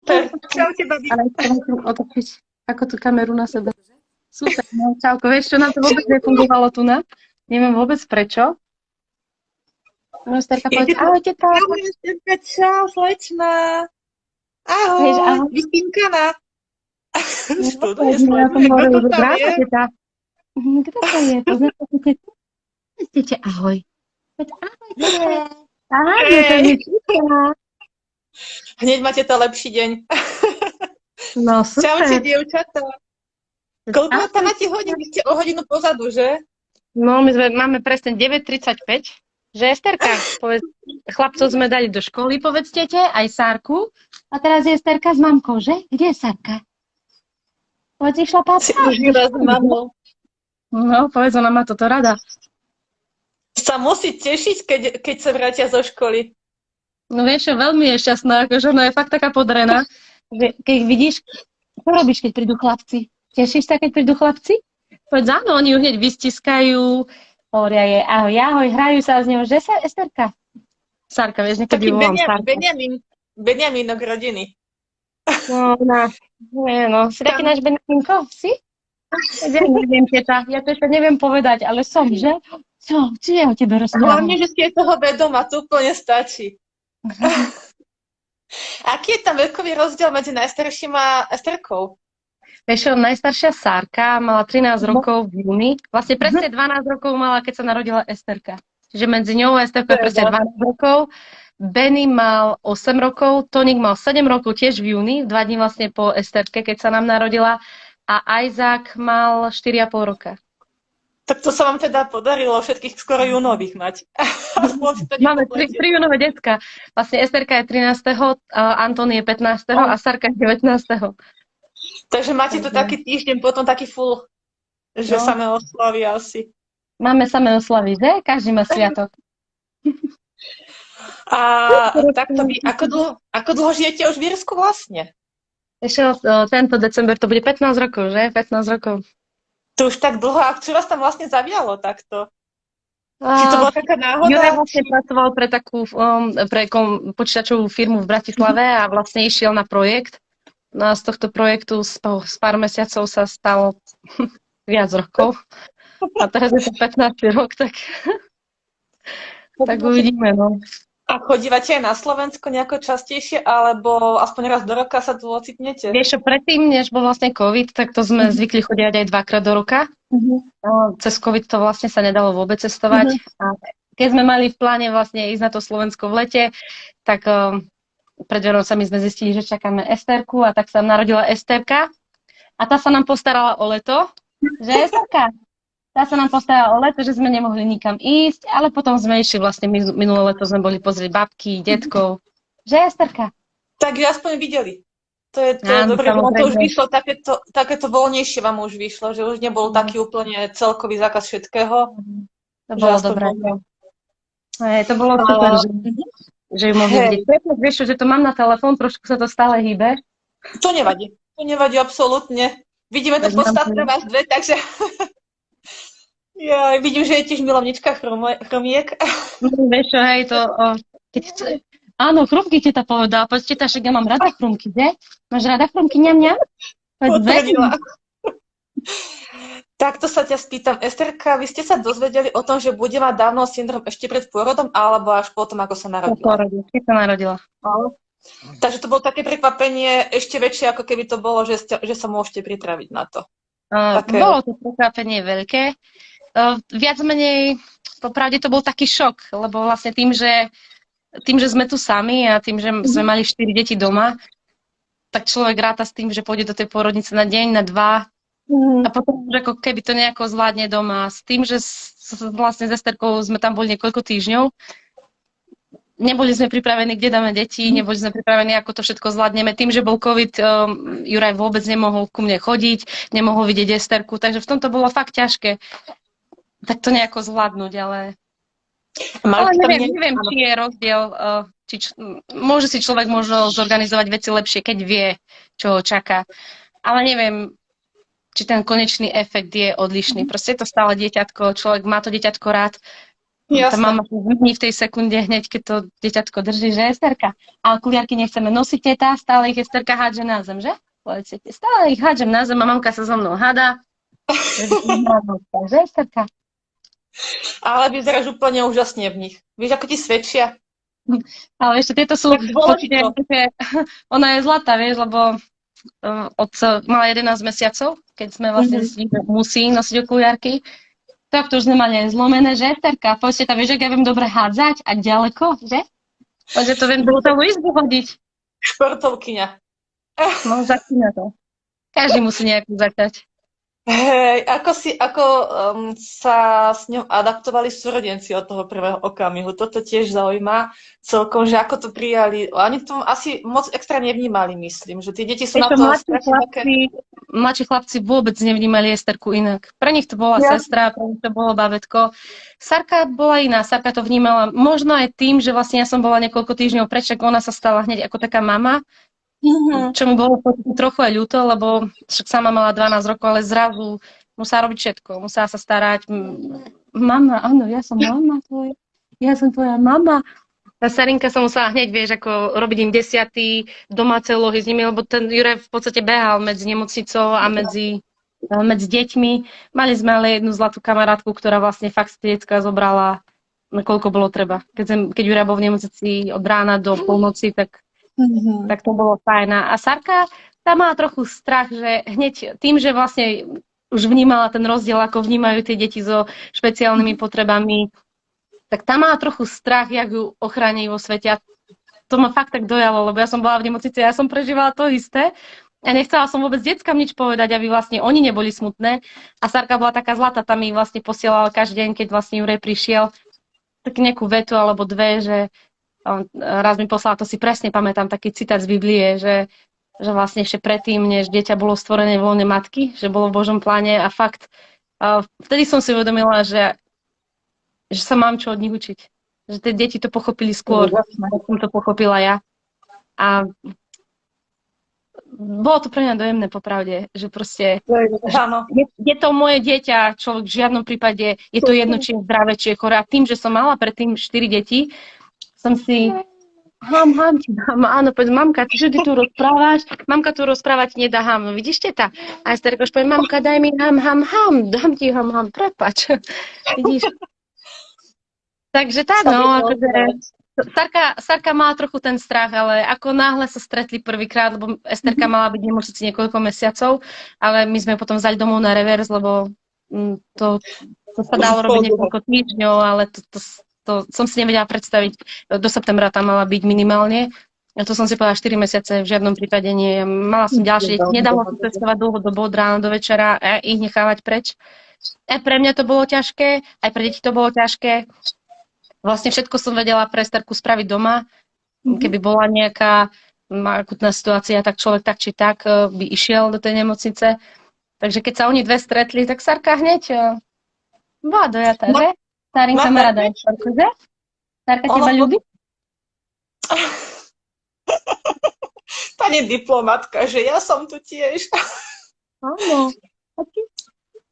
Super. Čaute, babi. Ale ešte musím otočiť ako tú kameru na sebe. Super, no čauko. Vieš čo, nám to vôbec nefungovalo tu na? Neviem vôbec prečo. No, Sterka, povedz, ahoj, teta. Ahoj, Sterka, čau, slečna. Vieš, Ahoj, ahoj. vyspínkaná. Študuje Ja som sleduje, hovorila, kto že tam brácha, je? teta. Kto to je? Poznáš to, tetu? Tete, ahoj. Veď ahoj, tete. Ahoj, je to Hej, Mička. hneď máte to lepší deň. No, Čaute, super. dievčatá. Koľko tam máte hodín? Vy ste o hodinu pozadu, že? No, máme presne 9:35. Že Esterka, povedz, chlapcov sme dali do školy, povedzte, aj Sárku. A teraz je Esterka s mamkou, že? Kde je Sárka? Povedz, išla Si pápa. užíva s mamou. No, povedz, ona má toto rada. Sa musí tešiť, keď sa vrátia zo školy. No vieš, čo, veľmi je šťastná, akože ona je fakt taká podrená, že keď vidíš, čo robíš, keď prídu chlapci? Tešíš sa, keď prídu chlapci? Povedz, áno, oni ju hneď vystiskajú, hovoria jej ahoj, ahoj, hrajú sa s ňou, že sa, Esterka? Sárka, vieš, niekedy Taký volám Sárka. Benjamínok rodiny. No, nie, no, si taký náš Benjaminko, si? Ja neviem, teta, ja to ešte neviem povedať, ale som, že? Čo je o tebe rozprávam? Hlavne, že si je toho vedoma, to úplne stačí. Aký je tam vekový rozdiel medzi najstarším a Esterkou? Vieš čo, najstaršia Sárka mala 13 rokov v júni. Vlastne presne 12 rokov mala, keď sa narodila Esterka. Čiže medzi ňou a Esterkou je presne 12 rokov. Benny mal 8 rokov, Tonik mal 7 rokov tiež v júni, 2 dní vlastne po Esterke, keď sa nám narodila. A Isaac mal 4,5 roka. Tak to sa vám teda podarilo všetkých skoro júnových mať. Máme 3 júnové decka. Vlastne Esterka je 13., Anton je 15. a Sárka je 19. Takže máte tu taký týždeň, potom taký full, že samé oslavy asi. Máme samé oslavy, že? Každý má sviatok. A takto vy, ako dlho žijete už v Írsku vlastne? Ešte tento december to bude 15 rokov, že? 15 rokov. To už tak dlho. A čo vás tam vlastne zavialo takto? Či to bola taká náhoda? Juraj vlastne pracoval pre takú počítačovú firmu v Bratislave a vlastne išiel na projekt. No a z tohto projektu z pár mesiacov sa stalo viac rokov. A teraz je to 15 rok, tak uvidíme, no. A chodívate aj na Slovensko nejako častejšie, alebo aspoň raz do roka sa tu ocitnete? Vieš čo, predtým, než bol vlastne COVID, tak to sme zvykli chodiť aj 2-krát do roka. Cez COVID to vlastne sa nedalo vôbec cestovať. A keď sme mali v pláne vlastne ísť na to Slovensko v lete, tak pred Vianocami sme zistili, že čakáme Esterku a tak sa narodila Esterka. A tá sa nám postarala o leto, že Esterka? Tá sa nám postarala o leto, že sme nemohli nikam ísť, ale potom sme išli vlastne minulé leto sme boli pozrieť babky, detkov. Že Esterka? Tak aspoň videli. To je dobre, to už vyšlo, takéto voľnejšie vám už vyšlo, že už nebol taký úplne celkový zákaz všetkého. To bolo dobré. To bolo super, že ju mohli vidieť. Vieš, že to mám na telefón, trošku sa to stále hýbe. To nevadí absolútne. Vidíme to podstatné vás dve, takže... Ja vidím, že je tiež milovnička chromiek. Vieš čo, hej, to... Áno, chrumky teta povedala. Poď, teta, však ja mám rada chrumky, že? Máš rada chrumky, ňam? Potvrdila. Takto sa ťa spýtam, Esterka, vy ste sa dozvedeli o tom, že bude mať Downov syndrom ešte pred pôrodom, alebo až potom, ako sa narodila? Po pôrode, keď sa narodila. Takže to bolo také prekvapenie ešte väčšie, ako keby to bolo, že sa môžete pripraviť na to. Bolo to prekvapenie veľké. Viac menej, popravde to bol taký šok, lebo vlastne tým, že sme tu sami a tým, že sme mali 4 deti doma, tak človek ráta s tým, že pôjde do tej pôrodnice na deň, na 2 a potom už ako keby to nejako zvládne doma. S tým, že vlastne s Esterkou sme tam boli niekoľko týždňov, neboli sme pripravení, kde dáme deti, neboli sme pripravení, ako to všetko zvládneme. Tým, že bol COVID, Juraj vôbec nemohol ku mne chodiť, nemohol vidieť Esterku, takže v tomto bolo fakt ťažké tak to nejako zvládnuť, ale neviem, či je rozdiel, môže si človek možno zorganizovať veci lepšie, keď vie, čo ho čaká, ale neviem, či ten konečný efekt je odlišný. Proste je to stále dieťatko, človek má to dieťatko rád, Tá Jasné. mama sa zmení v tej sekunde hneď, keď to dieťatko drží, že Esterka. A okuliarky nechceme nosiť, teta, stále ich Esterka hádže na zem, že? Povedzte, stále ich hádžem na zem a mamka sa so mnou hádá. Že Esterka? Ale vyzeráš úplne úžasne v nich. Vieš, ako ti svedčia? Ale ešte tieto sú Tak dôležito. že ona je zlatá, vieš, lebo mala 11 mesiacov, keď sme vlastne zistili, že musí nosiť okuliarky. Tak to už sme mali aj zlomené, že Esterka, povedzte tam, vieš, ak ja viem dobre hádzať a ďaleko, že? Poďže to viem celú izbu hodiť. Športovkyňa. No, začína to. Každý musí nejako začať. Hej, ako sa s ňou adaptovali súrodenci od toho prvého okamihu? Toto tiež zaujíma celkom, že ako to prijali. Oni to asi moc extra nevnímali, myslím, že tie deti sú na to mladší chlapci vôbec nevnímali Esterku inak. Pre nich to bola sestra, pre nich to bolo bábätko. Sarka bola iná, Sarka to vnímala možno aj tým, že vlastne ja som bola niekoľko týždňov preč, ako ona sa stala hneď ako taká mama. Čo mi bolo trochu aj ľúto, lebo však sama mala 12 rokov, ale zrazu musela robiť všetko. Musela sa starať. Mama, áno, ja som mama tvoja. Ja som tvoja mama. Tá Sarinka sa musela hneď, vieš, ako robiť im desiaty, domáce úlohy s nimi, lebo ten Juraj v podstate behal medzi nemocnicou a medzi deťmi. Mali sme ale jednu zlatú kamarátku, ktorá vlastne fakt z decka zobrala, koľko bolo treba. Keď Juraj bol v nemocnici od rána do polnoci, tak to bolo fajn. A Sarka, tá mala trochu strach, že hneď tým, že vlastne už vnímala ten rozdiel, ako vnímajú tie deti so špeciálnymi potrebami, tak tá mala trochu strach, jak ju ochrániť vo svete. A to ma fakt tak dojalo, lebo ja som bola v nemocnici a ja som prežívala to isté. A nechcela som vôbec deckám nič povedať, aby vlastne oni neboli smutné. A Sarka bola taká zlatá, tam mi vlastne posielala každý deň, keď vlastne Juraj prišiel, tak nejakú vetu alebo dve, že raz mi poslala, to si presne pamätám, taký citát z Biblie, že vlastne ešte predtým, než dieťa bolo stvorené v lone matky, že bolo v Božom pláne a fakt, vtedy som si uvedomila, že sa mám čo od nich učiť. Že tie deti to pochopili skôr, ako som to pochopila ja. A bolo to pre mňa dojemné, popravde, že proste, je to moje dieťa, človek v žiadnom prípade, je to jedno, či je zdravé, či je choré. A tým, že som mala predtým 4 deti, som si ti dám, áno, povedz, mamka, čo ty tu rozprávaš? Mamka tu rozprávať nedá ham, no vidíš, teta? A Esterka už povie, mamka, daj mi ham, dám ti ham, prepač. Vidíš? Takže tak, no, akože Sarka mala trochu ten strach, ale ako náhle sa stretli prvýkrát, lebo Esterka mala byť nemocnici niekoľko mesiacov, ale my sme potom vzali domov na revers, lebo to sa dalo robiť niekoľko týždňov, ale to som si nevedela predstaviť. Do septembra tam mala byť minimálne. A to som si povedala 4 mesiace, v žiadnom prípade nie. Mala som ďalšie deti. Nedalo sa cestovať dlhodobo od rána do večera a ich nechávať preč. Aj pre mňa to bolo ťažké, aj pre deti to bolo ťažké. Vlastne všetko som vedela pre Esterku spraviť doma. Keby bola nejaká akutná situácia, tak človek tak či tak by išiel do tej nemocnice. Takže keď sa oni dve stretli, tak Sarka hneď bola dojatá, že? Sarinka má rada Esterku, že? Sarka teba ľúbi? Pani diplomatka, že ja som tu tiež. Áno.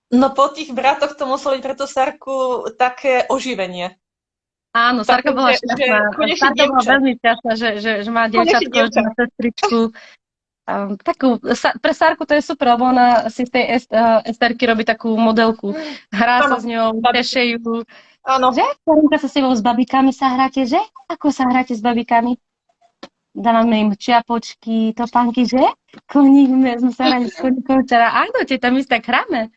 No po tých bratoch to muselo byť pre tú Sarku také oživenie. Áno, Sarka bola šťastná. Sarka bola veľmi šťastná, že má dievčatko, že má sestričku. Pre Sarku to je super, lebo ona si z tej Esterky robí takú modelku. Hrá sa s ňou, teše ju. Áno. Že? Sarinka sa s tebou s babikami sa hráte, že? Ako sa hráte s babikami? Dávame im čiapočky, topánky, že? Koník, sme sa hrali s koníkom včera. Áno, tam my tak hráme.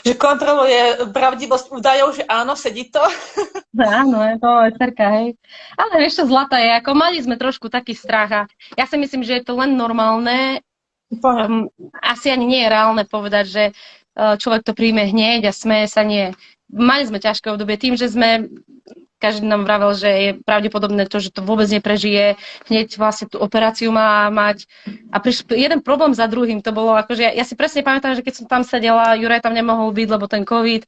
Že kontroluje pravdivosť údajov, že áno, sedí to. Áno, je to Esterka, hej. Ale vieš čo, zlatá je, ako mali sme trošku taký strach a ja si myslím, že je to len normálne. Asi ani nie je reálne povedať, že človek to príjme hneď a smeje sa, nie. Mali sme ťažké obdobie tým, že každý nám vravel, že je pravdepodobné to, že to vôbec neprežije, hneď vlastne tú operáciu má mať. A jeden problém za druhým, to bolo akože, ja si presne pamätám, že keď som tam sedela, Juraj tam nemohol byť, lebo ten COVID,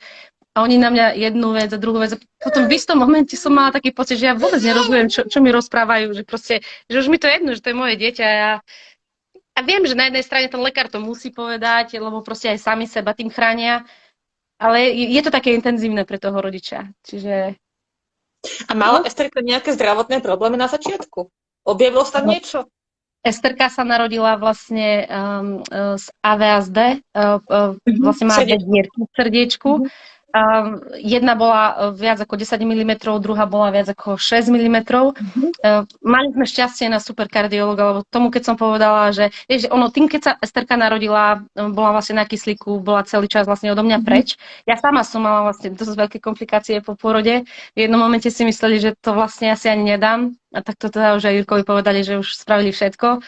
a oni na mňa jednu vec a druhú vec. Potom v istom momente som mala taký pocit, že ja vôbec nerozumiem, čo mi rozprávajú, že proste, že už mi to jedno, že to je moje dieťa. A viem, že na jednej strane ten lekár to musí povedať, lebo proste aj sami seba tým chránia. Ale je to také intenzívne pre toho rodiča. Čiže... A mala Esterka nejaké zdravotné problémy na začiatku? Objavilo sa tam niečo? Esterka sa narodila vlastne z AVSD, vlastne má dve dierky v srdiečku. Jedna bola viac ako 10 mm, druhá bola viac ako 6 mm. Mali sme šťastie na super kardiologa, lebo tomu, keď som povedala, že ono tým, keď sa Esterka narodila, bola vlastne na kyslíku, bola celý čas vlastne odo mňa preč. Ja sama som mala vlastne dosť veľké komplikácie po pôrode. V jednom momente si mysleli, že to vlastne asi ani nedám. A tak to teda už aj Jurkovi povedali, že už spravili všetko.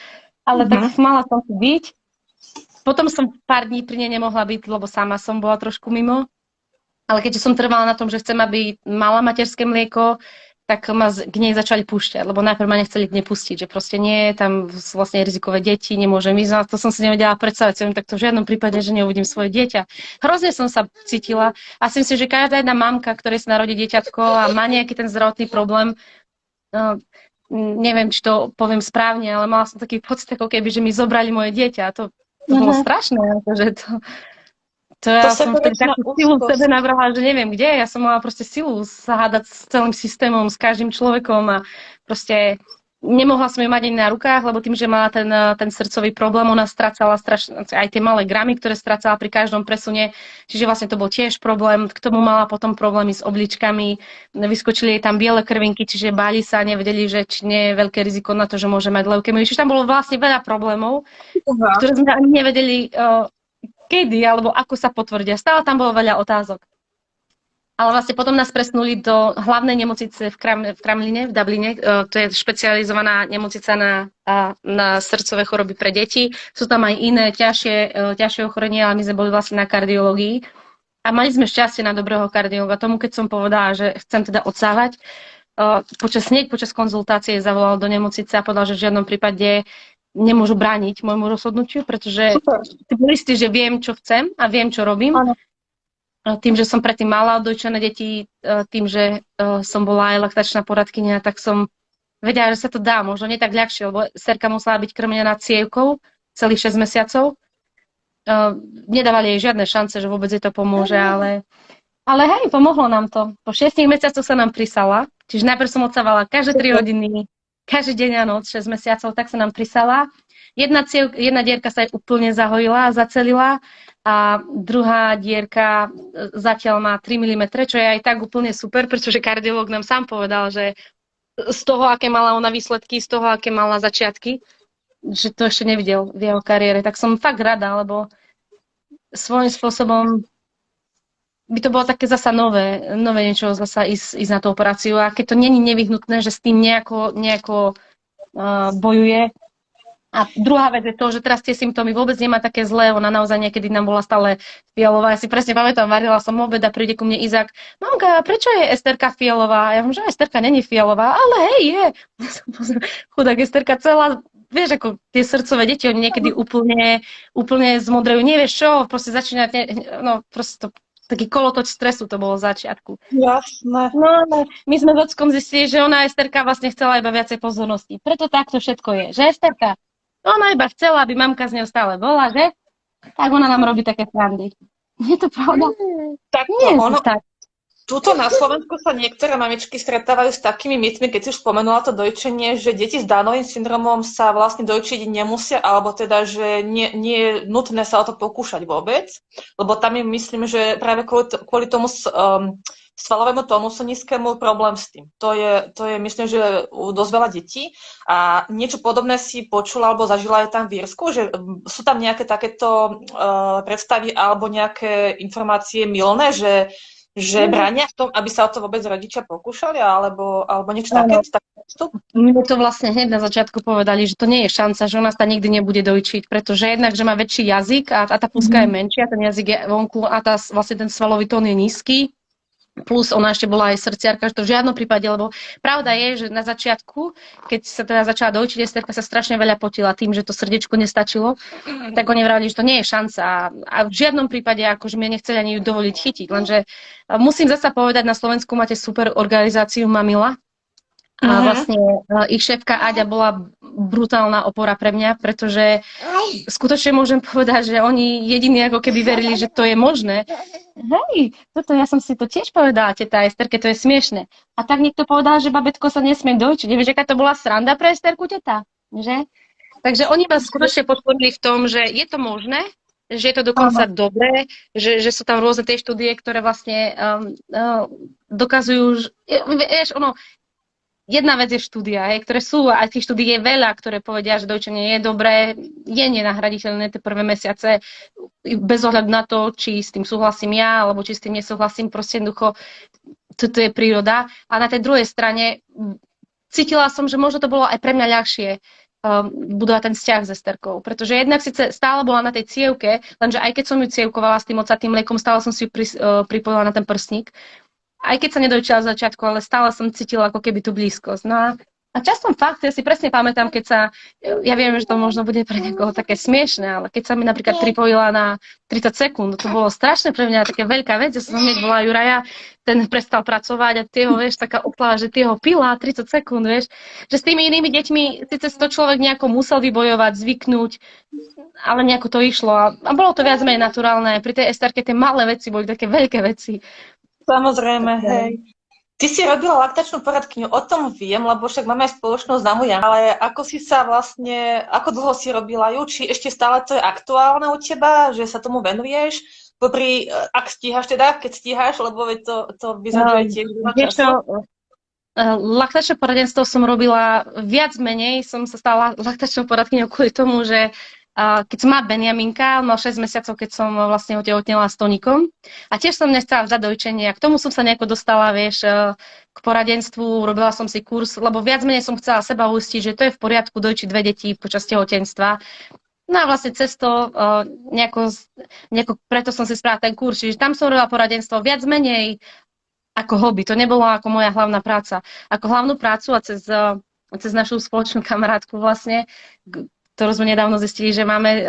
Ale tak mala som tu byť. Potom som pár dní pri nej nemohla byť, lebo sama som bola trošku mimo. Ale keďže som trvala na tom, že chcem, aby mala materské mlieko, tak ma k nej začali púšťať, lebo najprv ma nechceli k nej pustiť, že proste nie, tam sú vlastne rizikové deti, nemôžem ísť, to som si nevedela predstaviť, tak to v žiadnom prípade, že neuvidím svoje dieťa. Hrozne som sa cítila a si myslím, že každá jedna mamka, ktorej sa narodí dieťatko a má nejaký ten zdravotný problém, neviem, či to poviem správne, ale mala som taký pocit, ako keby, že mi zobrali moje dieťa. To bolo strašné, akože to ja som vtedy takú silu v sebe navrhla, že neviem kde. Ja som mala proste silu sa hádať s celým systémom, s každým človekom a proste nemohla som ju mať ani na rukách, lebo tým, že mala ten srdcový problém, ona strácala aj tie malé gramy, ktoré strácala pri každom presune. Čiže vlastne to bol tiež problém. K tomu mala potom problémy s obličkami. Vyskočili jej tam biele krvinky, čiže báli sa, nevedeli, že či nie je veľké riziko na to, že môže mať leukemiu. Čiže tam bolo vlastne veľa problémov, ktoré sme ani nevedeli kedy, alebo ako sa potvrdia. Stále tam bolo veľa otázok. Ale vlastne potom nás presnuli do hlavnej nemocnice v Kramline, v Dubline. To je špecializovaná nemocnica na srdcové choroby pre deti. Sú tam aj iné ťažšie ochorenia, ale my sme boli vlastne na kardiológii. A mali sme šťastie na dobrého kardiologa. Tomu, keď som povedala, že chcem teda odsávať, počas konzultácie zavolal do nemocnice a povedal, že v žiadnom prípade nemôžu brániť môjmu rozhodnutiu, pretože ty boli istí, že viem, čo chcem a viem, čo robím. Ano. Tým, že som predtým mala dojčené deti, tým, že som bola aj laktačná poradkyňa, tak som vedela, že sa to dá, možno nie tak ľahšie, lebo Serka musela byť krmená cievkou celých 6 mesiacov. Nedávali jej žiadne šance, že vôbec jej to pomôže, ale hej, pomohlo nám to. Po 6 mesiacoch sa nám prisala, čiže najprv som odsávala každé 3 hodiny, každý deň a noc, 6 mesiacov, tak sa nám prisala. Jedna dierka sa jej úplne zahojila, zacelila a druhá dierka zatiaľ má 3 mm, čo je aj tak úplne super, pretože kardiológ nám sám povedal, že z toho, aké mala ona výsledky, z toho, aké mala začiatky, že to ešte nevidel v jeho kariére. Tak som fakt rada, lebo svojím spôsobom by to bolo také zasa nové niečo, zasa ísť na tú operáciu. A keď to není nevyhnutné, že s tým nejako bojuje. A druhá vec je to, že teraz tie symptómy vôbec nemá také zlé. Ona naozaj niekedy nám bola stále fialová. Ja si presne pamätám, varila som obed a príde ku mne Izák. Mamka, prečo je Esterka fialová? Ja hovorím, že Esterka není fialová, ale hej, je. Chudák Esterka celá, vieš, ako tie srdcové deti, oni niekedy úplne zmodrejú. Nevieš čo, proste začína, proste to taký kolotoč stresu to bolo v začiatku. Jasné. No, my sme s ockom zistili, že ona Esterka vlastne chcela iba viacej pozornosti. Preto takto všetko je. Že Esterka, ona iba chcela, aby mamka z ňou stále bola, že? Tak ona nám robí také srandy. Je to pravda? Tak nie ono, tak. Tuto na Slovensku sa niektoré mamičky stretávajú s takými mýtmi, keď si už spomenula to dojčenie, že deti s Downovým syndromom sa vlastne dojčiť nemusia, alebo teda, že nie je nutné sa o to pokúšať vôbec, lebo tam je, myslím, že práve kvôli tomu svalovému tónusu nízkemu problém s tým. To je, myslím, že u dosť veľa detí a niečo podobné si počula alebo zažila aj tam v Írsku, že sú tam nejaké takéto predstavy alebo nejaké informácie mylné, že bránia v tom, aby sa o to vôbec rodičia pokúšali, alebo niečo také? Mne to vlastne hneď na začiatku povedali, že to nie je šanca, že ona sa nikdy nebude dojčiť, pretože jednak, že má väčší jazyk a tá puska je menšia, ten jazyk je vonku a vlastne ten svalový tón je nízky. Plus ona ešte bola aj srdciarka, že to v žiadnom prípade, lebo pravda je, že na začiatku, keď sa teda začala dojčiť, Esterka sa strašne veľa potila tým, že to srdiečko nestačilo, tak oni vravili, že to nie je šanca a v žiadnom prípade akože mi nechceli ani ju dovoliť chytiť, lenže musím zasa povedať, na Slovensku máte super organizáciu Mamila a vlastne ich šéfka Aďa bola brutálna opora pre mňa, pretože skutočne môžem povedať, že oni jediní ako keby verili, že to je možné. Hej, toto ja som si to tiež povedala, teta Esterke, to je smiešne. A tak niekto povedal, že babetko sa nesmie dojčiť. Nevieš, aká to bola sranda pre Esterku, teta? Že? Takže oni ma skutočne podporili v tom, že je to možné, že je to dokonca dobré, že sú tam rôzne tie štúdie, ktoré vlastne dokazujú, že, vieš, jedna vec je štúdia, ktoré sú, a tých štúdií je veľa, ktoré povedia, že dojčenie je dobré, je nenahraditeľné tie prvé mesiace, bez ohľadu na to, či s tým súhlasím ja, alebo či s tým nesúhlasím, proste jednoducho, toto je príroda. A na tej druhej strane cítila som, že možno to bolo aj pre mňa ľahšie budovať ten vzťah s Esterkou, pretože jednak síce stále bola na tej cievke, lenže aj keď som ju cievkovala s tým ocatým mliekom, stále som si ju pripojila na ten prstník. Aj keď sa nedojčila z začiatku, ale stále som cítila ako keby tú blízkosť. No a časom fakt, ja si presne pamätám, keď sa, ja viem, že to možno bude pre niekoho také smiešné, ale keď sa mi napríklad pripojila na 30 sekúnd, to bolo strašne pre mňa také veľká vec, ja som hneď bola Juraja, ten prestal pracovať a ty ho, vieš, taká oplava, že ty ho pila 30 sekúnd, vieš, že s tými inými deťmi síce to človek nejako musel vybojovať, zvyknúť, ale nejako to išlo a bolo to viac menej naturálne. Pri tej Esterke tie malé veci boli také veľké veci. Samozrejme, hej. Ty si robila laktačnú poradkyňu, o tom viem, lebo však máme aj spoločnú známu Janu, ale ako si sa vlastne, ako dlho si robila ju, či ešte stále to je aktuálne u teba, že sa tomu venuješ, popri, ak stíhaš teda, keď stíhaš, lebo to vyžaduje tiež veľa času. Laktačné poradenstvo som robila viac menej, som sa stala laktačnou poradkyňou kvôli tomu, že keď som mala Benjaminka, on mal 6 mesiacov, keď som vlastne otehotnela s Tonikom. A tiež som nechcela vzdať dojčenie. A k tomu som sa nejako dostala, vieš, k poradenstvu, robila som si kurz, lebo viac menej som chcela seba uistiť, že to je v poriadku dojčiť 2 deti počas tehotenstva. No a vlastne cez to nejako preto som si spravila ten kurz. Čiže tam som robila poradenstvo viac menej ako hobby. To nebolo ako moja hlavná práca. Ako hlavnú prácu a cez našu spoločnú kamarátku vlastne, ktorú sme nedávno zistili, že máme,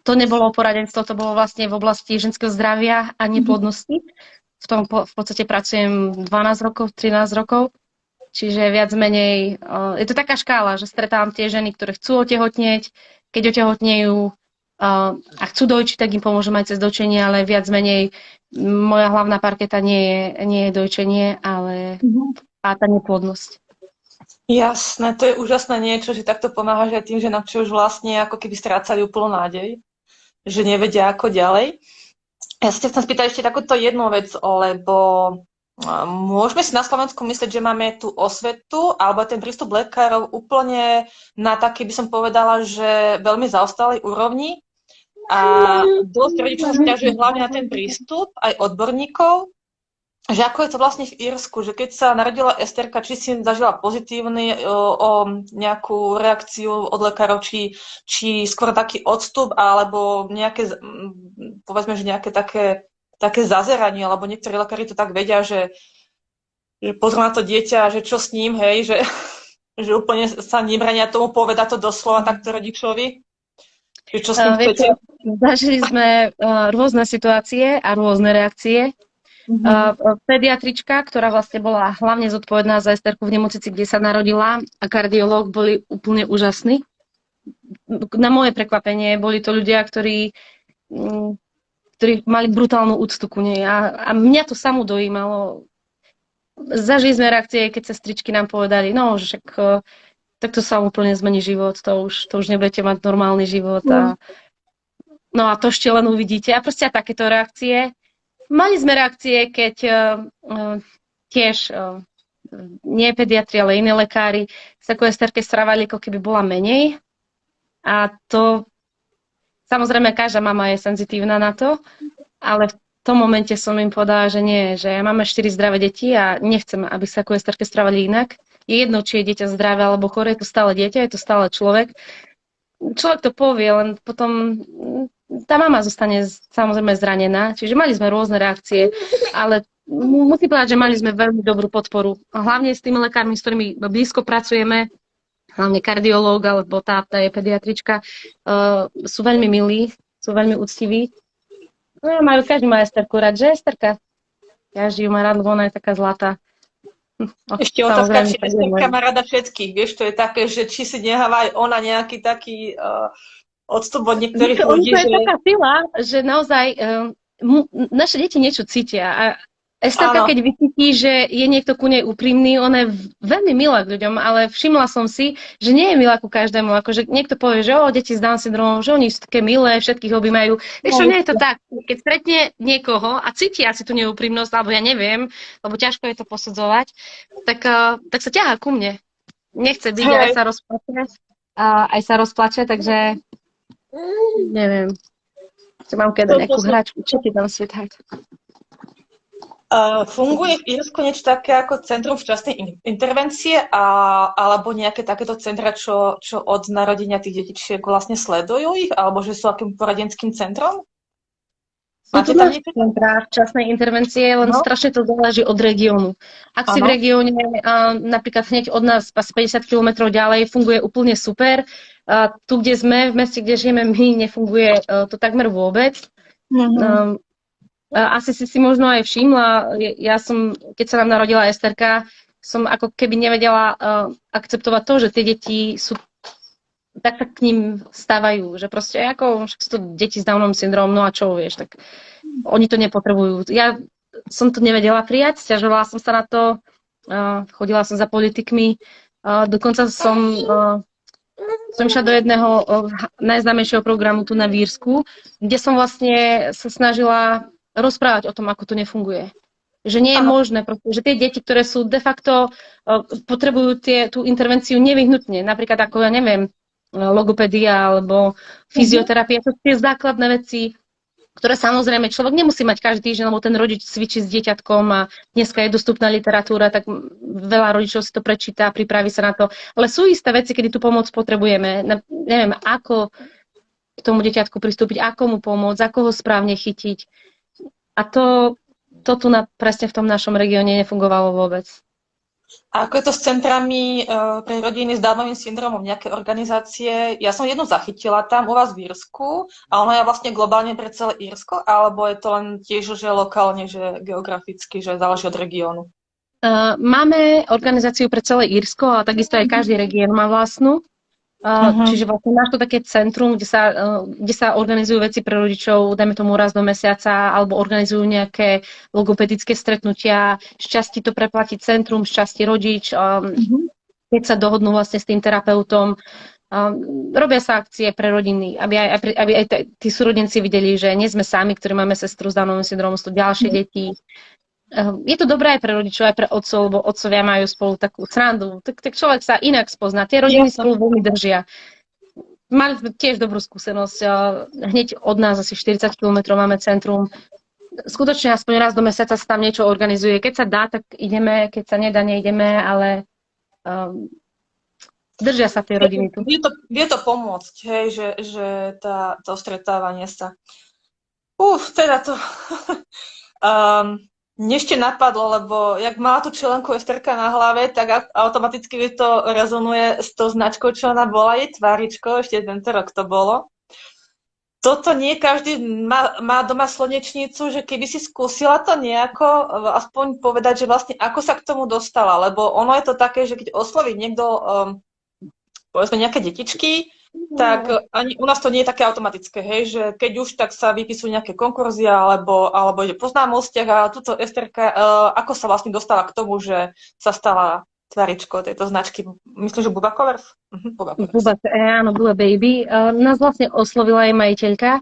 to nebolo poradenstvo, to bolo vlastne v oblasti ženského zdravia a neplodnosti. V tom v podstate pracujem 12 rokov, 13 rokov, čiže viac menej, je to taká škála, že stretávam tie ženy, ktoré chcú otehotnieť, keď otehotnejú a chcú dojčiť, tak im pomôžem aj cez dojčenie, ale viac menej moja hlavná parketa nie je dojčenie, ale a tá neplodnosť. Jasné, to je úžasné niečo, že takto pomáhaš aj tým, že nám čo už vlastne ako keby strácali úplnú nádej, že nevedia ako ďalej. Ja sa chcem spýtať ešte takúto jednu vec, lebo môžeme si na Slovensku myslieť, že máme tú osvetu alebo ten prístup lekárov úplne na taký, by som povedala, že veľmi zaostalej úrovni a dosť rodičov sťažuje hlavne na ten prístup, aj odborníkov. Že ako je to vlastne v Írsku, že keď sa narodila Esterka, či si zažila pozitívny o nejakú reakciu od lekárov, či skôr taký odstup, alebo nejaké, povedzme, že nejaké také zazeranie, alebo niektorí lekári to tak vedia, že pozrú na to dieťa, že čo s ním, hej, že úplne sa nebrania tomu povedať to doslova takto rodičovi. Že čo s ním chcete? Zažili sme rôzne situácie a rôzne reakcie. Pediatrička, ktorá vlastne bola hlavne zodpovedná za Esterku v nemocnici, kde sa narodila, a kardiológ boli úplne úžasní. Na moje prekvapenie boli to ľudia, ktorí mali brutálnu úctu ku nej a mňa to samú dojímalo. Zažili sme reakcie, keď sestričky nám povedali, no, že však takto sa úplne zmení život, to už nebudete mať normálny život. No a to ešte len uvidíte. A proste takéto reakcie. Mali sme reakcie, keď tiež nie pediatri, ale iní lekári sa ku Esterke správali, ako keby bola menej. A to, samozrejme, každá mama je senzitívna na to, ale v tom momente som im povedala, že nie, že máme 4 zdravé deti a nechcem, aby sa ku Esterke správali inak. Je jedno, či je dieťa zdravé alebo choré, je to stále dieťa, je to stále človek. Človek to povie, len potom tá mama zostane samozrejme zranená, čiže mali sme rôzne reakcie, ale musím povedať, že mali sme veľmi dobrú podporu. Hlavne s tými lekármi, s ktorými blízko pracujeme, hlavne kardiológ alebo tá je pediatrička, sú veľmi milí, sú veľmi úctiví. No, každý má Esterku rád, že Esterka? Každý ju má rád, lebo ona je taká zlatá. No, Ešte otázka, samozrejme, či tak je Esterka môj. má rada všetkých. Vieš, to je také, že či si neháva aj ona nejaký taký odstup od Viete, niektorých ono ľudí, to je že taká sila, že naozaj naše deti niečo cítia. A Esterka, áno, keď vycíti, že je niekto ku nej úprimný, ona je veľmi milá k ľuďom, ale všimla som si, že nie je milá ku každému. Akože niekto povie, že deti s Down syndromom, že oni sú také milé, všetkých objímajú. Vieš čo, hej, nie je to tak. Keď stretne niekoho a cíti asi tú neúprimnosť, alebo ja neviem, lebo ťažko je to posudzovať, tak sa ťahá ku mne. Nechce byť, aj hej. sa rozplače. Aj sa rozplače, takže neviem. Že mám keď Toto nejakú som, hračku, čo ti tam sweetheart? funguje v Írsku niečo také ako Centrum včasnej intervencie alebo nejaké takéto centra, čo od narodenia tých detičiek vlastne sledujú ich, alebo že sú akým poradenským centrom? Sú tu Máte tam naše niečo? centrá včasnej intervencie, len No, strašne to záleží od regiónu. Ak si v áno. regióne, napríklad hneď od nás asi 50 kilometrov ďalej, funguje úplne super. Tu, kde sme, v meste, kde žijeme my, nefunguje to takmer vôbec. Mhm. Um, Asi si možno aj všimla, ja som, keď sa nám narodila Esterka, som ako keby nevedela akceptovať to, že tie deti sú tak sa k ním stávajú, že proste ako však sú to deti s Downom syndromom, no a čo vieš, tak oni to nepotrebujú. Ja som to nevedela prijať, sťažovala som sa na to, chodila som za politikmi, dokonca som išla do jedného najznámejšieho programu tu na Vírsku, kde som vlastne sa snažila rozprávať o tom, ako to nefunguje. Že nie je Áno. možné, že tie deti, ktoré sú de facto, potrebujú tú intervenciu nevyhnutne. Napríklad ako, ja neviem, logopédia alebo Mhm. fyzioterapia, to sú tie základné veci, ktoré samozrejme človek nemusí mať každý týždeň, lebo ten rodič cvičí s dieťatkom a dneska je dostupná literatúra, tak veľa rodičov si to prečíta, pripraví sa na to. Ale sú isté veci, kedy tú pomoc potrebujeme. Neviem, ako k tomu dieťatku pristúpiť, ako mu pomôcť, ako ho správne chytiť. A to tu presne v tom našom regióne nefungovalo vôbec. A ako je to s centrami pre rodiny s Downovým syndromom, nejaké organizácie? Ja som jednu zachytila tam u vás v Írsku a ona je vlastne globálne pre celé Írsko, alebo je to len tiež, že lokálne, že geograficky, že záleží od regiónu? Máme organizáciu pre celé Írsko a takisto aj každý región má vlastnú. Mhm. Čiže vlastne máš to také centrum, kde sa organizujú veci pre rodičov, dajme tomu raz do mesiaca, alebo organizujú nejaké logopedické stretnutia. Šťastí to preplatí centrum, šťastí rodič, Mhm. keď sa dohodnú vlastne s tým terapeutom. Robia sa akcie pre rodiny, aby aj tí súrodenci videli, že nie sme sami, ktorí máme sestru s Downovým syndromom, sú to ďalšie deti. Je to dobré aj pre rodičov, aj pre otcov, lebo otcovia majú spolu takú srandu. Tak človek sa inak spozná. Tie rodiny Jasné. spolu veľmi držia. Mali sme tiež dobrú skúsenosť. Hneď od nás asi 40 kilometrov máme centrum. Skutočne aspoň raz do mesiaca sa tam niečo organizuje. Keď sa dá, tak ideme, keď sa nedá, neideme, ale um, držia sa tie rodiny tu. Vie to pomôcť, hej, že to stretávanie sa. Teda to. Mne ešte napadlo, lebo jak mala tú čelenku Esterka na hlave, tak automaticky mi to rezonuje s tou značkou, čo ona bola, jej tváričko, ešte tento rok to bolo. Toto nie každý má doma slnečnicu, že keby si skúsila to nejako, aspoň povedať, že vlastne ako sa k tomu dostala, lebo ono je to také, že keď osloví niekto, povedzme nejaké detičky, tak ani u nás to nie je také automatické, hej, že keď už, tak sa vypisujú nejaké konkurzia, alebo ide po známostiach a túto Esterka, ako sa vlastne dostala k tomu, že sa stala tváričkou tejto značky, myslím, že Buba Colors? Buba Colors. Áno, Bula Baby. Nás vlastne oslovila aj majiteľka.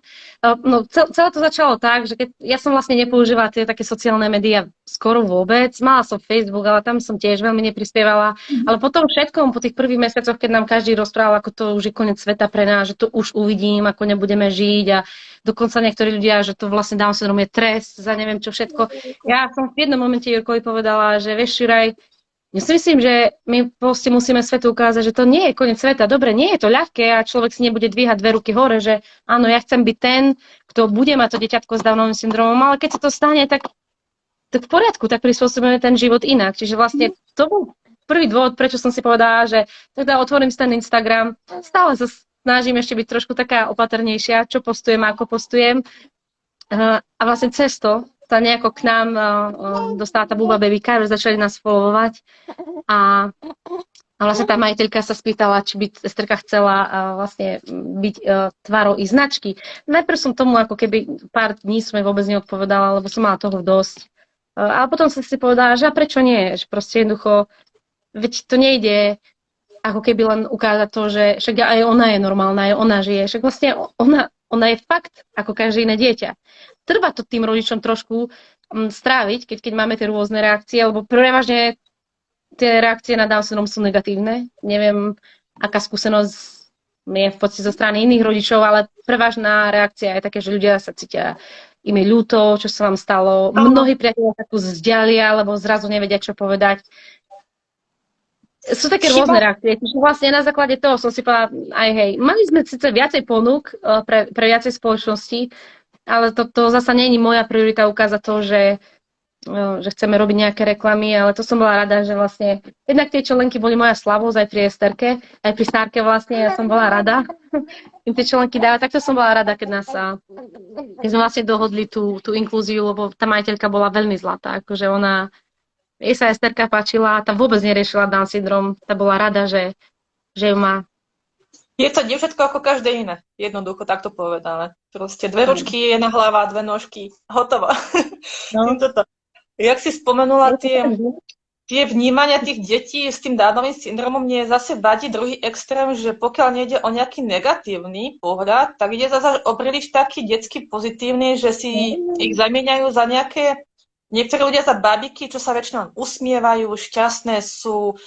No, celé to začalo tak, že ja som vlastne nepoužívala tie také sociálne médiá skoro vôbec. Mala som Facebook, ale tam som tiež veľmi neprispievala. Ale potom všetkom, po tých prvých mesiacoch, keď nám každý rozprával, ako to už je koniec sveta pre nás, že to už uvidím, ako nebudeme žiť a dokonca niektorí ľudia, že to vlastne Down syndrom je trest za neviem čo všetko. Ja som v jednom momente Jurkovi povedala, že vieš, Šuraj, ja si myslím, že my proste musíme svetu ukázať, že to nie je koniec sveta. Dobre, nie je to ľahké a človek si nebude dvíhať dve ruky hore, že áno, ja chcem byť ten, kto bude mať to dieťatko s Downovým syndromom, ale keď sa to stane, tak v poriadku, tak prispôsobíme ten život inak. Čiže vlastne to bol prvý dôvod, prečo som si povedala, že teda otvorím si ten Instagram, stále sa snažím ešte byť trošku taká opatrnejšia, čo postujem, ako postujem. A vlastne cez to sa nejako k nám dostala tá Buba Babyka, že začali nás followovať a vlastne tá majiteľka sa spýtala, či by Esterka chcela vlastne byť tvárou ich značky. Najprv som tomu ako keby pár dní som jej vôbec neodpovedala, lebo som mala toho dosť. Ale potom som si povedala, že a prečo nie? Že proste jednoducho, veď to nejde ako keby len ukázať to, že však aj ona je normálna, aj ona žije. Však vlastne ona je fakt ako každé iné dieťa. Treba to tým rodičom trošku stráviť, keď máme tie rôzne reakcie, lebo prevažne tie reakcie na Down syndrom sú negatívne. Neviem, aká skúsenosť je v podstate zo strany iných rodičov, ale prevažná reakcia je také, že ľudia sa cítia im je ľúto, čo sa vám stalo. Mnohí priatelia sa tu vzdialia, lebo zrazu nevedia, čo povedať. Sú také rôzne reakcie. Čiže vlastne na základe toho som si povedala, aj hej, mali sme síce viacej ponúk pre viacej spoločností, ale to zasa nie je moja priorita ukázať to, že chceme robiť nejaké reklamy, ale to som bola rada, že vlastne jednak tie členky boli moja slavosť aj pri Esterke, aj pri Stárke vlastne, ja som bola rada im tie členky dávať, tak to som bola rada, keď sme vlastne dohodli tú inklúziu, lebo tá majiteľka bola veľmi zlatá, akože jej sa Esterka páčila, tá vôbec neriešila Down syndrom, tá bola rada, že ju má. Je to dievčatko ako každé iné, jednoducho takto povedané. Proste 2 ručky, 1 hlava, 2 nožky, hotovo. No. Jak si spomenula tie vnímania tých detí s tým Downovým syndromom, mne zase vadí druhý extrém, že pokiaľ nejde o nejaký negatívny pohľad, tak ide zase o príliš taký detský pozitívny, že si ich zamieňajú za nejaké, niektorí ľudia za babiky, čo sa väčšinou usmievajú, šťastné sú,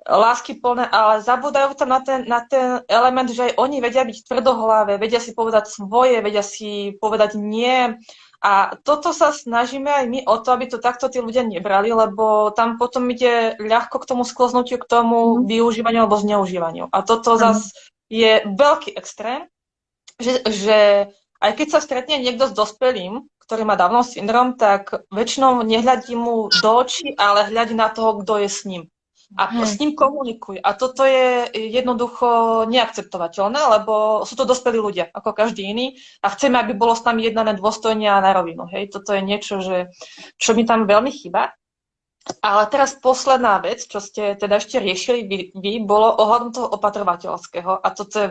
láskyplné, ale zabúdajú tam na ten element, že aj oni vedia byť tvrdohlavé, vedia si povedať svoje, vedia si povedať nie. A toto sa snažíme aj my o to, aby to takto tí ľudia nebrali, lebo tam potom ide ľahko k tomu sklznutiu, k tomu využívaniu alebo zneužívaniu. A toto zase je veľký extrém, že aj keď sa stretne niekto s dospelým, ktorý má Downov syndrom, tak väčšinou nehľadí mu do očí, ale hľadí na toho, kto je s ním. A s ním komunikuj. A toto je jednoducho neakceptovateľné, lebo sú to dospelí ľudia, ako každý iný. A chceme, aby bolo s nami jednané dôstojne a na rovinu. Hej? Toto je niečo, čo mi tam veľmi chýba. Ale teraz posledná vec, čo ste teda ešte riešili vy bolo ohľadom toho opatrovateľského. A toto je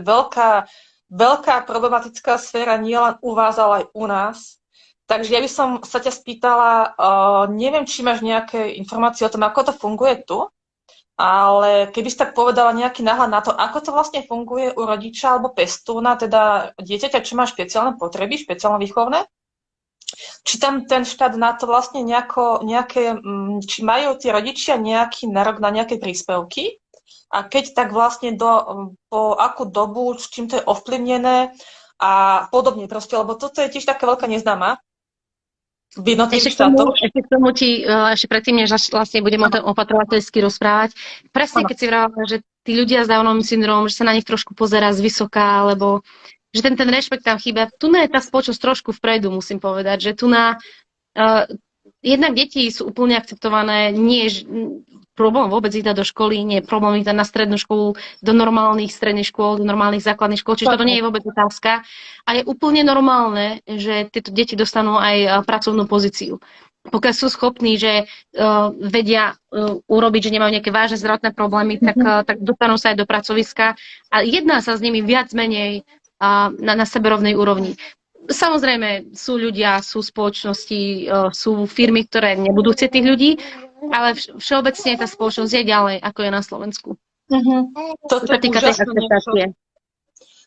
veľká problematická sféra nielen u vás, ale aj u nás. Takže ja by som sa ťa spýtala, neviem, či máš nejaké informácie o tom, ako to funguje tu, ale keby si tak povedala nejaký náhľad na to, ako to vlastne funguje u rodiča alebo pestúna, teda dieťaťa, čo má špeciálne potreby, špeciálne výchovné, či tam ten štát na to vlastne či majú tí rodičia nejaký nárok na nejaké príspevky a keď tak vlastne po akú dobu, s čím to je ovplyvnené a podobne proste, lebo toto je tiež taká veľká neznáma. Ešte predtým, než vlastne budeme o tom opatrovateľsky rozprávať, presne keď si vravila, že tí ľudia s Downovým syndromom, že sa na nich trošku pozerá zvysoka, alebo že ten rešpekt tam chýba. Tu je tá spoločnosť trošku vpredu, musím povedať, že tu jednak deti sú úplne akceptované, nie je problém vôbec ich dať do školy, nie je problém ich dať na strednú školu, do normálnych stredných škôl, do normálnych základných škôl, čiže toto nie je vôbec otázka. A je úplne normálne, že tieto deti dostanú aj pracovnú pozíciu. Pokiaľ sú schopní, že vedia urobiť, že nemajú nejaké vážne zdravotné problémy, tak dostanú sa aj do pracoviska a jedná sa s nimi viac menej na seberovnej úrovni. Samozrejme, sú ľudia, sú spoločnosti, sú firmy, ktoré nebudú chcieť tých ľudí, ale všeobecne tá spoločnosť je ďalej, ako je na Slovensku. Toto je úžasné.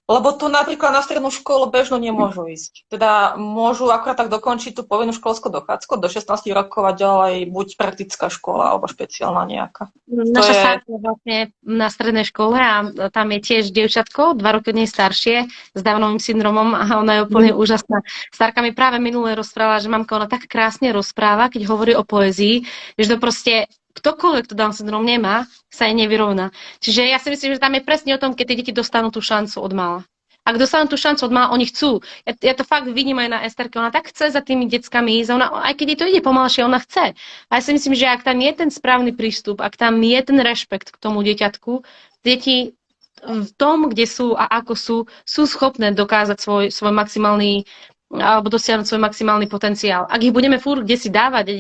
Lebo tu napríklad na strednú školu bežno nemôžu ísť. Teda môžu akorát tak dokončiť tú povinnú školskú dochádzku do 16 rokov a ďalej buď praktická škola alebo špeciálna nejaká. Naša Stárka je vlastne na strednej škole a tam je tiež dievčatko, 2 roky od nej staršie, s Downovým syndromom a ona je úplne úžasná. Stárka mi práve minulé rozprávala, že mamka ona tak krásne rozpráva, keď hovorí o poézii, že to proste ktokoľvek to Down syndrom nemá, sa jej nevyrovná. Čiže ja si myslím, že tam je presne o tom, keď tie deti dostanú tú šancu od mala. Ak dostanú tú šancu od mala, oni chcú. Ja to fakt vidím aj na Esterke, ona tak chce za tými deckami ísť, aj keď jej to ide pomalšie, ona chce. A ja si myslím, že ak tam je ten správny prístup, ak tam je ten rešpekt k tomu dieťatku, deti v tom, kde sú a ako sú schopné dokázať svoj maximálny alebo dosiahnuť svoj maximálny potenciál. Ak ich budeme furt kde si dávať,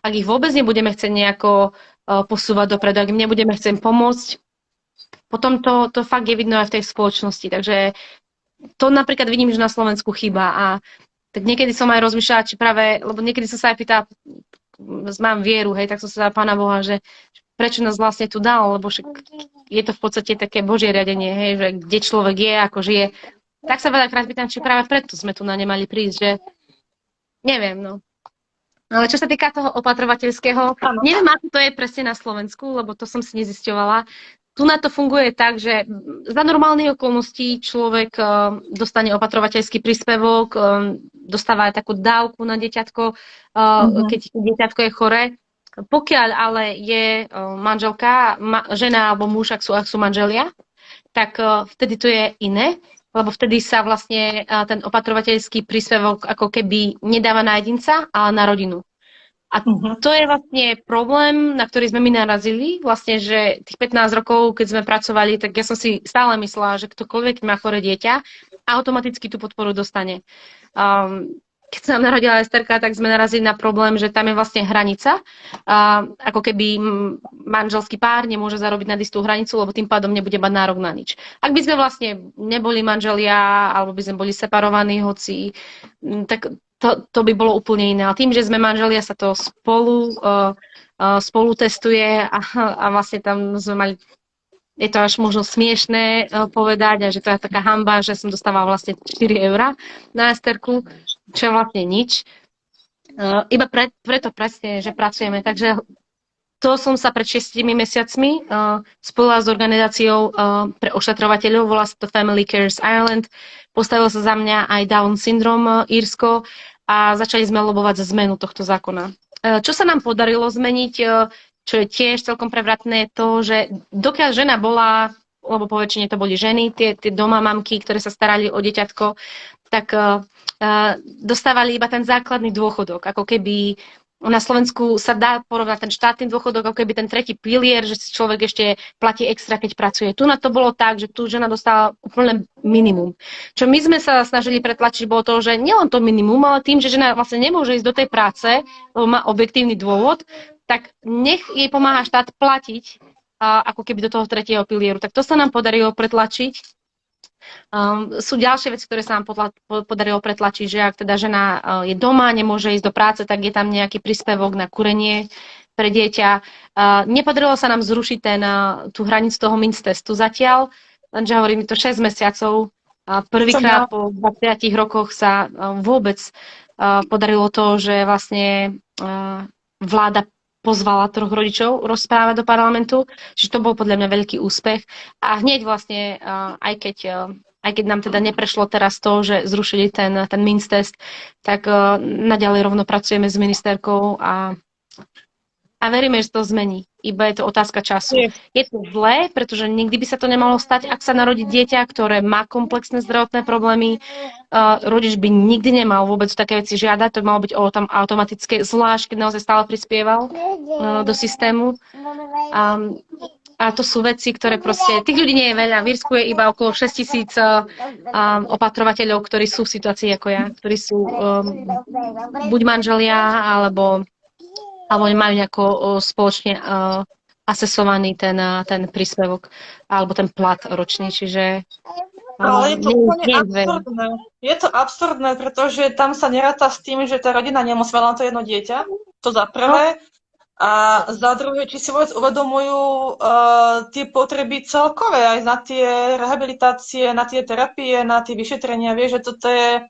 ak ich vôbec nebudeme chcieť nejako posúvať dopredu, ak im nebudeme chcieť pomôcť, potom to fakt je vidno aj v tej spoločnosti. Takže to napríklad vidím, že na Slovensku chýba. A tak niekedy som aj rozmýšľala, či práve, lebo niekedy som sa aj pýtala, mám vieru, hej, tak som sa Pána Boha, že prečo nás vlastne tu dal, lebo však je to v podstate také Božie riadenie, hej, že kde človek je, ako žije. Tak sa veľakrát pýtam, či práve preto sme tu na nemali prísť, že neviem, no. Ale čo sa týka toho opatrovateľského, neviem, ako to je presne na Slovensku, lebo to som si nezisťovala. Tu na to funguje tak, že za normálnych okolností človek dostane opatrovateľský príspevok, dostáva aj takú dávku na dieťatko, keď dieťatko je choré. Pokiaľ ale je manželka, žena alebo muž, ak sú manželia, tak vtedy to je iné, lebo vtedy sa vlastne ten opatrovateľský príspevok ako keby nedáva na jedinca, ale na rodinu. A to je vlastne problém, na ktorý sme my narazili, vlastne, že tých 15 rokov, keď sme pracovali, tak ja som si stále myslela, že ktokoľvek má choré dieťa, automaticky tú podporu dostane. Keď sa nám narodila Esterka, tak sme narazili na problém, že tam je vlastne hranica. Ako keby manželský pár nemôže zarobiť nad istú hranicu, lebo tým pádom nebude mať nárok na nič. Ak by sme vlastne neboli manželia, alebo by sme boli separovaní, hoci, tak to by bolo úplne iné. A tým, že sme manželia, sa to spolu testuje a vlastne tam sme mali, je to až možno smiešné povedať, a že to je taká hanba, že som dostávala vlastne 4 eurá na Esterku, čo je vlastne nič. Iba preto presne, že pracujeme. Takže to som sa pred 6 mesiacmi spojila s organizáciou pre ošetrovateľov, volá sa to Family Cares Ireland. Postavilo sa za mňa aj Down syndrom Írsko a začali sme lobovať za zmenu tohto zákona. Čo sa nám podarilo zmeniť, čo je tiež celkom prevratné, je to, že dokiaľ žena bola, lebo po väčšine to boli ženy, tie doma mamky, ktoré sa starali o dieťatko, tak dostávali iba ten základný dôchodok, ako keby na Slovensku sa dá porovnať ten štátny dôchodok, ako keby ten tretí pilier, že si človek ešte platí extra, keď pracuje. Tu na to bolo tak, že tu žena dostala úplne minimum. Čo my sme sa snažili pretlačiť, bolo to, že nielen to minimum, ale tým, že žena vlastne nemôže ísť do tej práce, lebo má objektívny dôvod, tak nech jej pomáha štát platiť ako keby do toho tretieho pilieru. Tak to sa nám podarilo pretlačiť. Sú ďalšie veci, ktoré sa nám podarilo pretlačiť, že ak teda žena je doma, nemôže ísť do práce, tak je tam nejaký príspevok na kúrenie pre dieťa. Nepodarilo sa nám zrušiť tú hranicu toho minstestu zatiaľ, lenže hovorím, to 6 mesiacov. Prvýkrát po 20 rokoch sa vôbec podarilo to, že vlastne vláda pozvala 3 rodičov rozprávať do parlamentu, že to bol podľa mňa veľký úspech. A hneď vlastne, aj keď nám teda neprešlo teraz to, že zrušili ten minstest, tak naďalej rovno pracujeme s ministerkou a veríme, že to zmení. Iba je to otázka času. Je to zlé, pretože nikdy by sa to nemalo stať, ak sa narodí dieťa, ktoré má komplexné zdravotné problémy. Rodič by nikdy nemal vôbec také veci žiadať, to by malo byť tam automatické, zvlášť, keď naozaj stále prispieval do systému. A to sú veci, ktoré proste, tých ľudí nie je veľa. V Írsku je iba okolo 6 000 opatrovateľov, ktorí sú v situácii ako ja, ktorí sú buď manželia, alebo majú nejako spoločne asesovaný ten príspevok alebo ten plat ročný, čiže ale je to úplne absurdné. Je to absurdné, pretože tam sa neráta s tým, že tá rodina nemusí mať len to jedno dieťa, to za prvé, a za druhé, či si vôbec uvedomujú tie potreby celkové, aj na tie rehabilitácie, na tie terapie, na tie vyšetrenia, vieš, že toto je...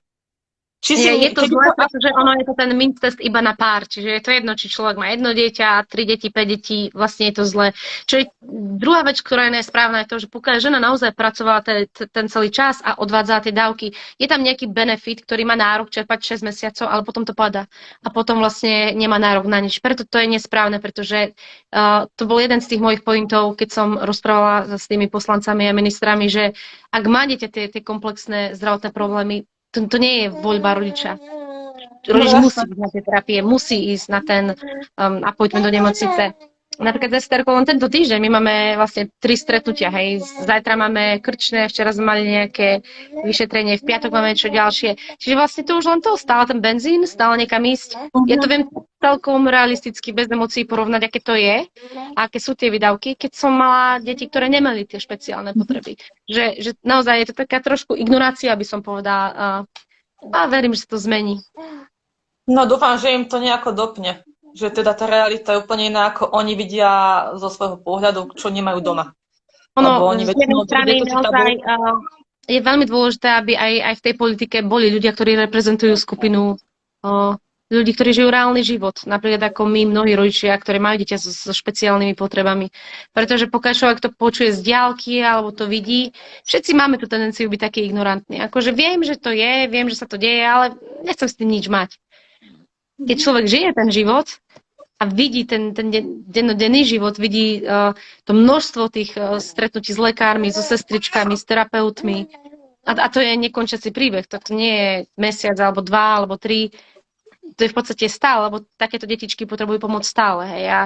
Je to zlé, pretože ono je to ten minstest iba na pár, čiže je to jedno, či človek má jedno dieťa, 3 deti, 5 detí, vlastne je to zlé. Čo je druhá vec, ktorá je nesprávna, je to, že pokiaľ žena naozaj pracovala ten celý čas a odvádzala tie dávky, je tam nejaký benefit, ktorý má nárok čerpať 6 mesiacov, ale potom to padá. A potom vlastne nemá nárok na nič. Preto to je nesprávne, pretože to bol jeden z tých mojich pointov, keď som rozprávala s tými poslancami a ministrami, že ak má dieťa tie komplexné zdravotné problémy, to nie je voľba rodiča. Rodič musí ísť na tie terapie, musí ísť na ten appointment do nemocnice. napríklad Esterko, len tento týždeň my máme vlastne 3 stretnutia, hej. Zajtra máme krčné, včera sme mali nejaké vyšetrenie, v piatok máme čo ďalšie. Čiže vlastne to už len to, stále ten benzín, stále niekam ísť. Ja to viem celkom realisticky, bez emócií porovnať, aké to je a aké sú tie výdavky, keď som mala deti, ktoré nemali tie špeciálne potreby. Že naozaj je to taká trošku ignorácia, by som povedala. A verím, že sa to zmení. No dúfam, že im to nejako dopne. Že teda tá realita je úplne iná, ako oni vidia zo svojho pohľadu, čo nemajú doma. Ono, z jednej strany naozaj je veľmi dôležité, aby aj v tej politike boli ľudia, ktorí reprezentujú skupinu ľudí, ktorí žijú reálny život. Napríklad ako my, mnohí rodičia, ktorí majú dieťa so špeciálnymi potrebami. Pretože pokiaľ človek to počuje z diaľky alebo to vidí, všetci máme tú tendenciu byť takí ignorantní. Akože viem, že to je, viem, že sa to deje, ale nechcem s tým nič mať. Keď človek žije ten život a vidí ten dennodenný život, vidí to množstvo tých stretnutí s lekármi, so sestričkami, s terapeutmi, a to je nekončiaci príbeh, to nie je mesiac, alebo 2, alebo 3, to je v podstate stále, lebo takéto detičky potrebujú pomoc stále. Hej. A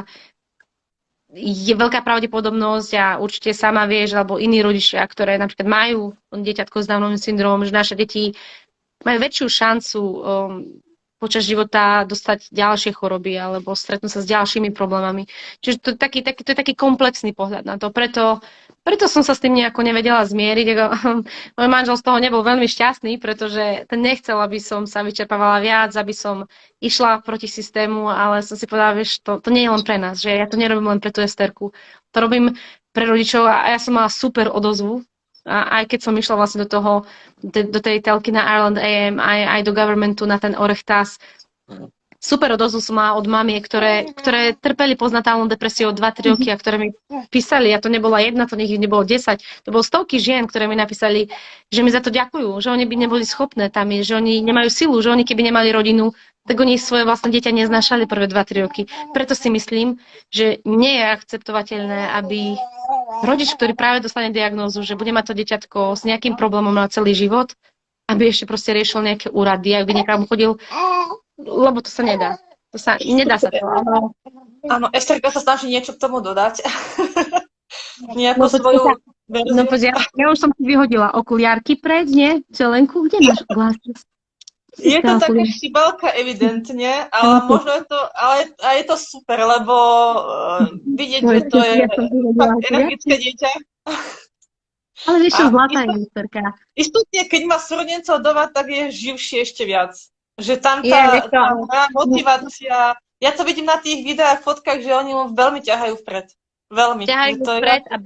je veľká pravdepodobnosť a určite sama vieš, alebo iní rodičia, ktoré napríklad majú dieťatko s Downovým syndromom, že naše deti majú väčšiu šancu počas života dostať ďalšie choroby alebo stretnúť sa s ďalšími problémami. Čiže to je taký komplexný pohľad na to. Preto som sa s tým nejako nevedela zmieriť. Môj manžel z toho nebol veľmi šťastný, pretože ten nechcel, aby som sa vyčerpávala viac, aby som išla proti systému, ale som si povedala, vieš, to nie je len pre nás, že ja to nerobím len pre tú Esterku. To robím pre rodičov a ja som mala super odozvu. A aj keď som išla vlastne do tej telky na Ireland AM, aj do governmentu na ten Orechtas, super odozvu som mala od mamiek, ktoré trpeli postnatálnou depresiou 2-3 roky a ktoré mi písali, a to nebola jedna, to nech nebolo 10, to bolo stovky žien, ktoré mi napísali, že mi za to ďakujú, že oni by neboli schopné tam ísť, že oni nemajú silu, že oni keby nemali rodinu, tak oni svoje vlastné dieťa neznášali prvé 2-3 roky. Preto si myslím, že nie je akceptovateľné, aby rodič, ktorý práve dostane diagnózu, že bude mať to dieťatko s nejakým problémom na celý život, aby ešte proste riešil nejaké úrady, aby niekam chodil, lebo to sa nedá. Nedá sa to. Áno, Esterka sa snaží niečo k tomu dodať. Nejakú svoju verziu. No poď, ja už som si vyhodila okuliarky pred, nie? Celenku, kde máš glasses? Je to taká šibalka evidentne, ale možno je to, ale je to super, lebo vidieť, že to je fakt energické dieťa. Ale vieš, čo zlatá je Esterka. Istotne, keď má súrodencov doma, tak je živšie ešte viac. Že tam tá motivácia, ja to vidím na tých videách, fotkách, že oni mu veľmi ťahajú vpred. Veľmi. Ťahajú vpred a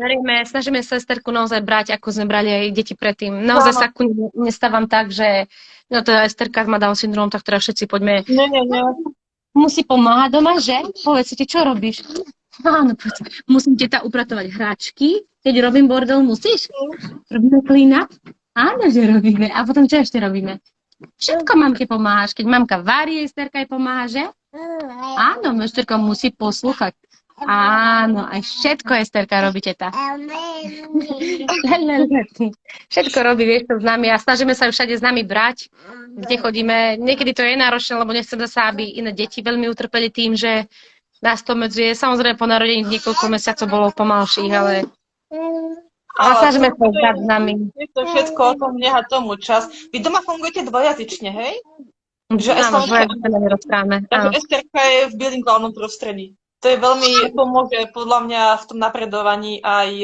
snažíme sa Esterku naozaj brať, ako sme brali aj deti predtým. Naozaj sa ku nestávam tak, že no teda Esterka má Down syndrom, tak teda všetci poďme. Nie. Musí pomáhať doma, že? Povedz si, čo robíš? Áno, musím teta upratovať hračky. Keď robím bordel, musíš? Robíme clean up? Áno, že robíme. A potom čo ešte robíme? Všetko mamke pomáhaš. Keď mamka varí, Esterka jej pomáha, že? Áno, Esterka musí poslúchať. Áno, aj všetko Esterka robí teta. Všetko robí, vieš, to s nami a snažíme sa ju všade s nami brať, kde chodíme. Niekedy to je náročné, lebo nechcem zasa, aby iné deti veľmi utrpeli tým, že nás to medzuje. Samozrejme, po narodení niekoľko mesiacov bolo pomalších, ale snažíme sa brať s nami. Je to všetko o tom, nechať tomu čas. Vy doma fungujete dvojazyčne, hej? Že áno, dvojazyčne nerozprávame. Takže Esterka je v bilingválnom prostredí. To je veľmi pomôže podľa mňa v tom napredovaní aj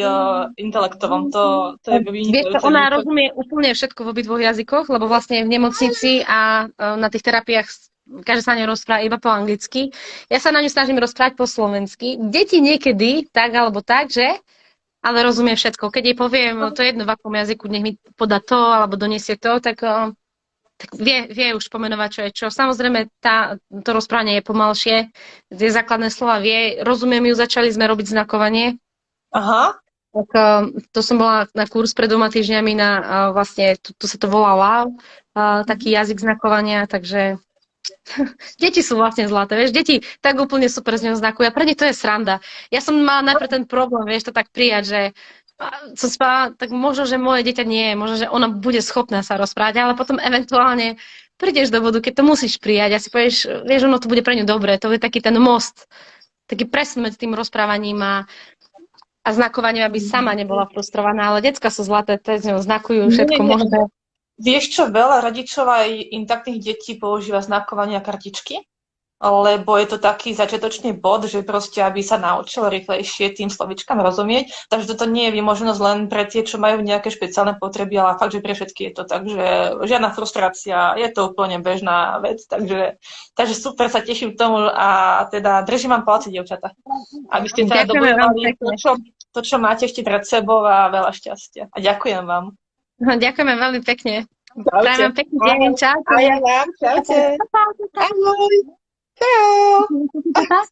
intelektovom. To je vynikajúce. Ona rozumie úplne všetko v obidvoch jazykoch, lebo vlastne v nemocnici a na tých terapiách každá sa nerozpráva iba po anglicky. Ja sa na ňu snažím rozprávať po slovensky. Deti niekedy tak alebo tak, že? Ale rozumie všetko. Keď jej poviem, to je jedno v akom jazyku, nech mi podá to alebo doniesie to, tak vie už pomenovať, čo je čo. Samozrejme, to rozprávanie je pomalšie, tie základné slova vie, rozumiem ju, začali sme robiť znakovanie. Aha. Tak, to som bola na kurz pred 2 týždňami vlastne, tu sa to volá LAV, taký jazyk znakovania, takže deti sú vlastne zlaté, vieš, deti tak úplne super z ňou znakujú a pre nich to je sranda. Ja som mala najprv ten problém, vieš, to tak prijať, že som spala, tak možno, že moje dieťa nie je, možno, že ona bude schopná sa rozprávať, ale potom eventuálne prídeš do bodu, keď to musíš prijať a si povieš, vieš, ono to bude pre ňu dobre, to je taký ten most taký presun medzi tým rozprávaním a znakovaním, aby sama nebola frustrovaná, ale decka sú zlaté, to s ňou znakujú všetko možné. Vieš čo, veľa rodičov aj intaktných detí používa znakovanie a kartičky, lebo je to taký začiatočný bod, že proste, aby sa naučil rýchlejšie tým slovičkám rozumieť. Takže toto nie je vymoženosť len pre tie, čo majú nejaké špeciálne potreby, ale fakt, že pre všetky je to tak, že žiadna frustrácia, je to úplne bežná vec. Takže super, sa teším tomu a teda držím vám palce, dievčatá. Aby ste sa dobudovali to, čo máte ešte pred sebou a veľa šťastia. A ďakujem vám. Ďakujeme veľmi pekne. Prajem vám pekný deň. Čaute. A ja vám. Čaute. Ahoj. Čau.